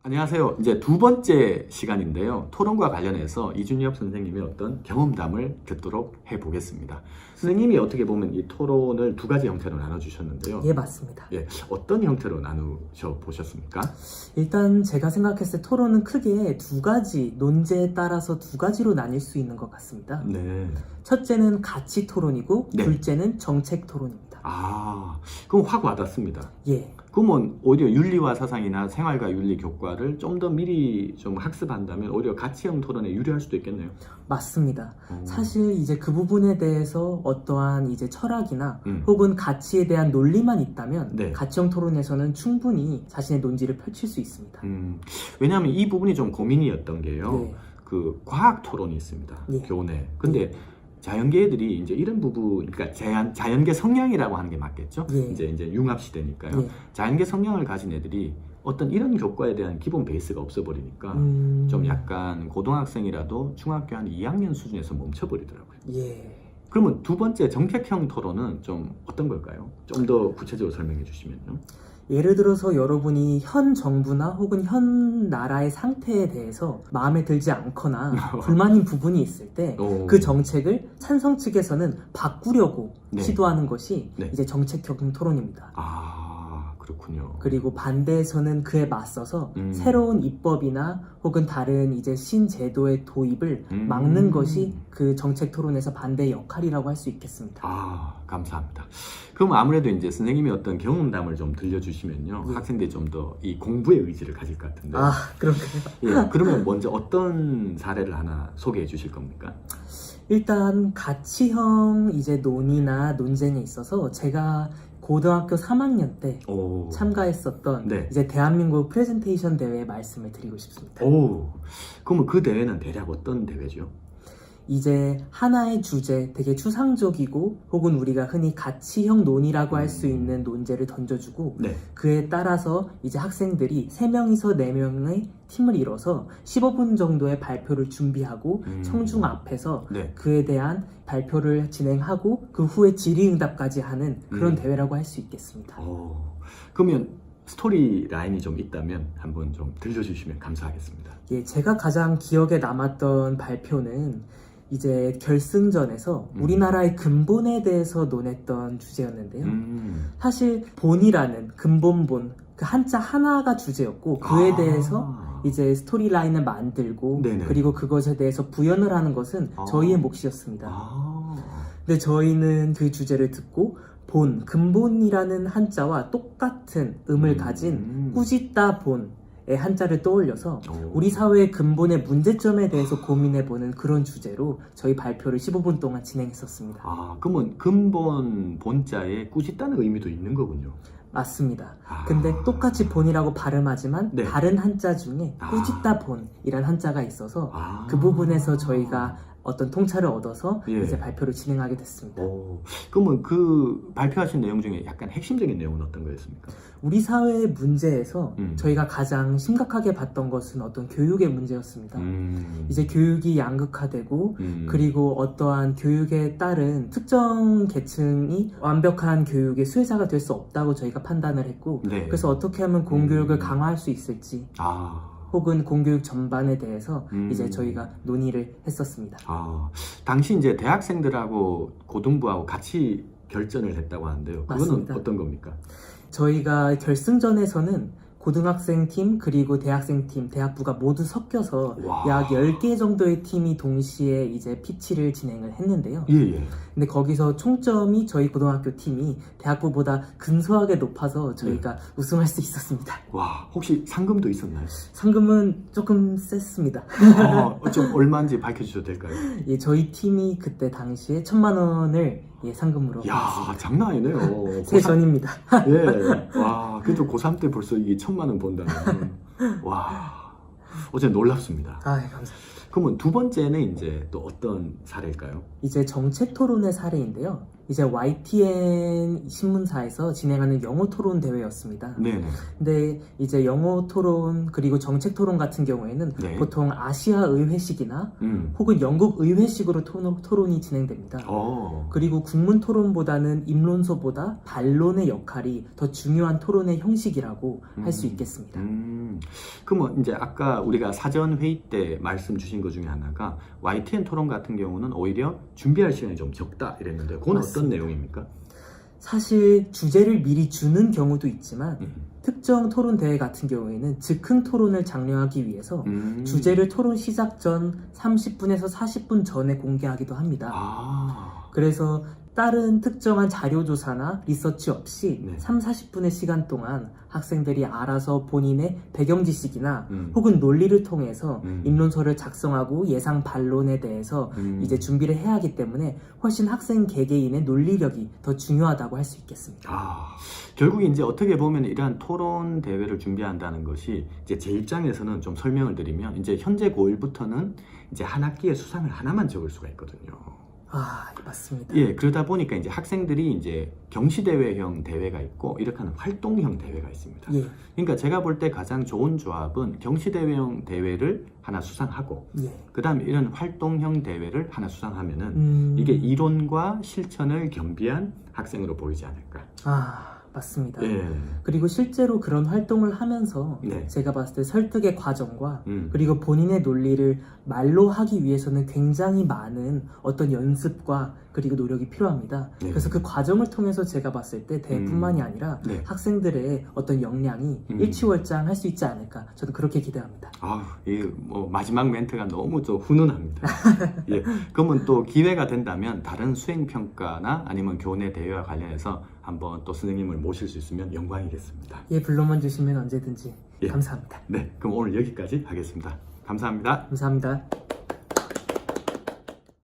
안녕하세요. 이제 두 번째 시간인데요. 토론과 관련해서 이준엽 선생님의 어떤 경험담을 듣도록 해보겠습니다. 선생님이 어떻게 보면 이 토론을 두 가지 형태로 나눠주셨는데요. 예, 맞습니다. 예, 어떤 형태로 나누셔 보셨습니까? 일단 제가 생각했을 때 토론은 크게 두 가지, 논제에 따라서 두 가지로 나뉠 수 있는 것 같습니다. 네. 첫째는 가치 토론이고, 네. 둘째는 정책 토론입니다. 아, 그럼 확 와닿습니다. 예, 그러면 오히려 윤리와 사상이나 생활과 윤리 교과를 좀 더 미리 좀 학습한다면 오히려 가치형 토론에 유리할 수도 있겠네요. 맞습니다. 사실 이제 그 부분에 대해서 어떠한 이제 철학이나 음. 혹은 가치에 대한 논리만 있다면 네. 가치형 토론에서는 충분히 자신의 논지를 펼칠 수 있습니다. 왜냐하면 이 부분이 좀 고민이었던 게요. 예. 그 과학 토론이 있습니다. 예. 교내. 근데 자연계들이 이제 이런 부분, 그러니까 자연계 성향이라고 하는 게 맞겠죠? 예. 이제 융합 시대니까요. 예. 자연계 성향을 가진 애들이 어떤 이런 교과에 대한 기본 베이스가 없어버리니까 좀 약간 고등학생이라도 중학교 한 2학년 수준에서 멈춰버리더라고요. 예. 그러면 두 번째 정책형 토론은 좀 어떤 걸까요? 좀 더 구체적으로 설명해 주시면요. 예를 들어서 여러분이 현 정부나 혹은 현 나라의 상태에 대해서 마음에 들지 않거나 불만인 부분이 있을 때 그 정책을 찬성 측에서는 바꾸려고 네. 시도하는 것이 네. 이제 정책형 토론입니다. 아, 그렇군요. 그리고 반대에서는 그에 맞서서 새로운 입법이나 혹은 다른 이제 신제도의 도입을 막는 것이 그 정책 토론에서 반대의 역할이라고 할 수 있겠습니다. 아, 감사합니다. 그럼 아무래도 이제 선생님이 어떤 경험담을 좀 들려주시면요. 예. 학생들이 좀 더 이 공부의 의지를 가질 것 같은데. 아, 그런가요? 예, 그러면 먼저 어떤 사례를 하나 소개해 주실 겁니까? 일단 가치형 이제 논의나 논쟁에 있어서 제가 고등학교 3학년 때 오. 참가했었던 네. 이제 대한민국 프레젠테이션 대회의 말씀을 드리고 싶습니다. 오. 그러면 그 대회는 대략 어떤 대회죠? 이제 하나의 주제, 되게 추상적이고 혹은 우리가 흔히 가치형 논의라고 할 수 있는 논제를 던져주고 네. 그에 따라서 이제 학생들이 3명에서 4명의 팀을 이뤄서 15분 정도의 발표를 준비하고 청중 앞에서 네. 그에 대한 발표를 진행하고 그 후에 질의응답까지 하는 그런 대회라고 할 수 있겠습니다. 오. 그러면 스토리 라인이 좀 있다면 한번 좀 들려주시면 감사하겠습니다. 예, 제가 가장 기억에 남았던 발표는 이제 결승전에서 우리나라의 근본에 대해서 논했던 주제였는데요. 사실 본이라는 근본본 그 한자 하나가 주제였고 그에 대해서 이제 스토리라인을 만들고 네네. 그리고 그것에 대해서 부연을 하는 것은 저희의 몫이었습니다. 근데 저희는 그 주제를 듣고 근본이라는 한자와 똑같은 음을 가진 꾸짖다 본의 한자를 떠올려서 우리 사회의 근본의 문제점에 대해서 고민해보는 그런 주제로 저희 발표를 15분 동안 진행했었습니다. 아, 그러면 근본 본자에 꾸짖다는 의미도 있는 거군요. 맞습니다. 근데 똑같이 본이라고 발음하지만 네. 다른 한자 중에 꾸짖다 본이란 한자가 있어서 그 부분에서 저희가 어떤 통찰을 얻어서 예. 이제 발표를 진행하게 됐습니다. 그러면 그 발표하신 내용 중에 약간 핵심적인 내용은 어떤 거였습니까? 우리 사회의 문제에서 저희가 가장 심각하게 봤던 것은 어떤 교육의 문제였습니다. 이제 교육이 양극화되고 그리고 어떠한 교육에 따른 특정 계층이 완벽한 교육의 수혜자가 될 수 없다고 저희가 판단을 했고 네. 그래서 어떻게 하면 공교육을 강화할 수 있을지 혹은 공교육 전반에 대해서 이제 저희가 논의를 했었습니다. 당시 이제 대학생들하고 고등부하고 같이 결전을 했다고 하는데요. 그거는 맞습니다. 어떤 겁니까? 저희가 결승전에서는 고등학생 팀 그리고 대학생 팀, 대학부가 모두 섞여서 와. 약 10개 정도의 팀이 동시에 이제 피치를 진행을 했는데요. 예. 근데 거기서 총점이 저희 고등학교 팀이 대학부보다 근소하게 높아서 저희가 우승할 수 있었습니다. 와, 혹시 상금도 있었나요? 상금은 조금 셌습니다. 좀 얼마인지 밝혀주셔도 될까요? 예, 저희 팀이 그때 당시에 1,000만 원을 상금으로 야, 받았습니다. 장난 아니네요. 새 전입니다. 예. 와, 그래도 고3 때 벌써 이게 1,000만 원 번다는. 와, 어제 놀랍습니다. 감사합니다. 그러면 두 번째는 이제 또 어떤 사례일까요? 이제 정책 토론의 사례인데요. 이제 YTN 신문사에서 진행하는 영어 토론 대회였습니다. 네네. 근데 이제 영어 토론 그리고 정책 토론 같은 경우에는 네. 보통 아시아 의회식이나 음. 혹은 영국 의회식으로 토론이 진행됩니다. 그리고 국문 토론보다는 입론서보다 반론의 역할이 더 중요한 토론의 형식이라고 할 수 있겠습니다. 그러면 이제 아까 우리가 사전 회의 때 말씀 주신 것 중에 하나가 YTN 토론 같은 경우는 오히려 준비할 시간이 좀 적다 이랬는데 그건 맞습니다. 어떤 내용입니까? 사실 주제를 미리 주는 경우도 있지만 특정 토론 대회 같은 경우에는 즉흥 토론을 장려하기 위해서 주제를 토론 시작 전 30분에서 40분 전에 공개하기도 합니다. 그래서 다른 특정한 자료조사나 리서치 없이 네. 3, 40분의 시간 동안 학생들이 알아서 본인의 배경 지식이나 혹은 논리를 통해서 입론서를 작성하고 예상 반론에 대해서 이제 준비를 해야 하기 때문에 훨씬 학생 개개인의 논리력이 더 중요하다고 할 수 있겠습니다. 결국에 이제 어떻게 보면 이러한 토론 대회를 준비한다는 것이 이제 제 입장에서는 좀 설명을 드리면 이제 현재 고1부터는 이제 한 학기에 수상을 하나만 적을 수가 있거든요. 맞습니다. 예, 그러다 보니까 이제 학생들이 이제 경시대회형 대회가 있고 이렇게 하는 활동형 대회가 있습니다. 예. 그러니까 제가 볼 때 가장 좋은 조합은 경시대회형 대회를 하나 수상하고 그 다음에 이런 활동형 대회를 하나 수상하면은 이게 이론과 실천을 겸비한 학생으로 보이지 않을까. 맞습니다. 예. 그리고 실제로 그런 활동을 하면서 네. 제가 봤을 때 설득의 과정과 음. 그리고 본인의 논리를 말로 하기 위해서는 굉장히 많은 어떤 연습과 그리고 노력이 필요합니다. 네. 그래서 그 과정을 통해서 제가 봤을 때 대뿐만이 아니라 네. 학생들의 어떤 역량이 일취월장할 수 있지 않을까 저는 그렇게 기대합니다. 이 뭐 마지막 멘트가 너무 좀 훈훈합니다. 예. 그러면 또 기회가 된다면 다른 수행평가나 아니면 교내 대회와 관련해서 한번 또 선생님을 모실 수 있으면 영광이겠습니다. 예, 불러만 주시면 언제든지 예. 감사합니다. 네, 그럼 오늘 여기까지 하겠습니다. 감사합니다. 감사합니다.